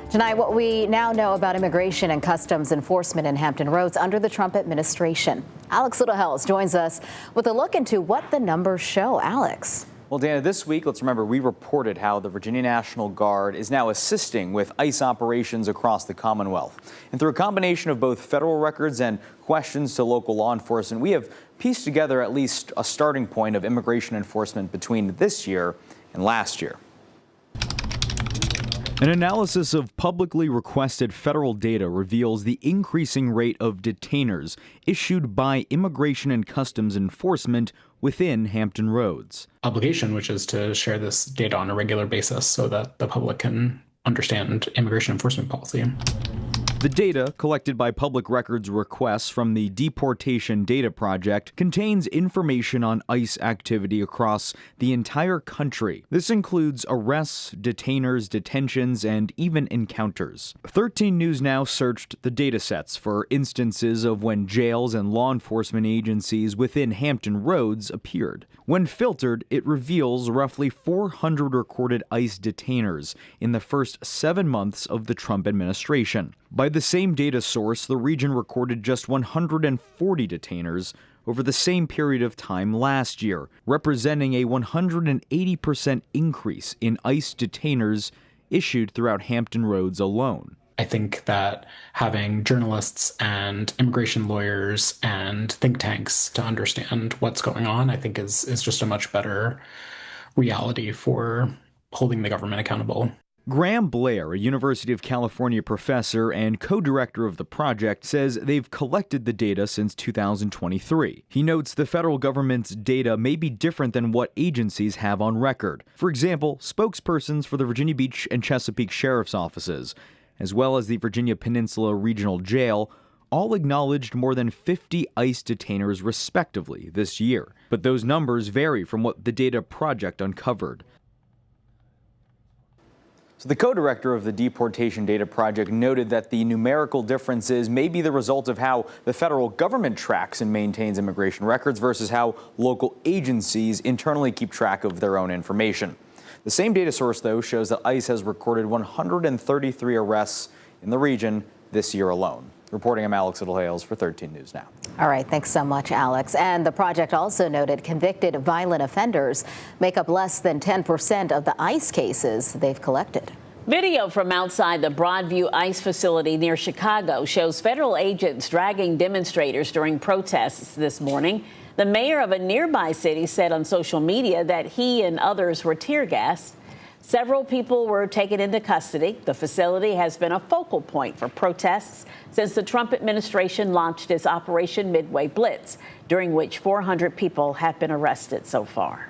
Tonight, what we now know about immigration and customs enforcement in Hampton Roads under the Trump administration. Alex Littlehales joins us with a look into what the numbers show. Alex. Well, Dana, this week, let's remember, we reported how the Virginia National Guard is now assisting with ICE operations across the Commonwealth. And through a combination of both federal records and questions to local law enforcement, we have pieced together at least a starting point of immigration enforcement between this year and last year. An analysis of publicly requested federal data reveals the increasing rate of detainers issued by Immigration and Customs Enforcement within Hampton Roads. Obligation, which is to share this data on a regular basis so that the public can understand immigration enforcement policy. The data, collected by public records requests from the Deportation Data Project, contains information on ICE activity across the entire country. This includes arrests, detainers, detentions, and even encounters. 13 News Now searched the datasets for instances of when jails and law enforcement agencies within Hampton Roads appeared. When filtered, it reveals roughly 400 recorded ICE detainers in the first 7 months of the Trump administration. By the same data source, the region recorded just 140 detainers over the same period of time last year, representing a 180% increase in ICE detainers issued throughout Hampton Roads alone. I think that having journalists and immigration lawyers and think tanks to understand what's going on, I think is just a much better reality for holding the government accountable. Graham Blair, a University of California professor and co-director of the project, says they've collected the data since 2023. He notes the federal government's data may be different than what agencies have on record. For example, spokespersons for the Virginia Beach and Chesapeake Sheriff's Offices, as well as the Virginia Peninsula Regional Jail, all acknowledged more than 50 ICE detainers respectively this year. But those numbers vary from what the data project uncovered. So the co-director of the Deportation Data Project noted that the numerical differences may be the result of how the federal government tracks and maintains immigration records versus how local agencies internally keep track of their own information. The same data source, though, shows that ICE has recorded 133 arrests in the region this year alone. Reporting, I'm Alex Littlehales for 13 News Now. All right, thanks so much, Alex. And the project also noted convicted violent offenders make up less than 10% of the ICE cases they've collected. Video from outside the Broadview ICE facility near Chicago shows federal agents dragging demonstrators during protests this morning. The mayor of a nearby city said on social media that he and others were tear gassed. Several people were taken into custody. The facility has been a focal point for protests since the Trump administration launched its Operation Midway Blitz, during which 400 people have been arrested so far.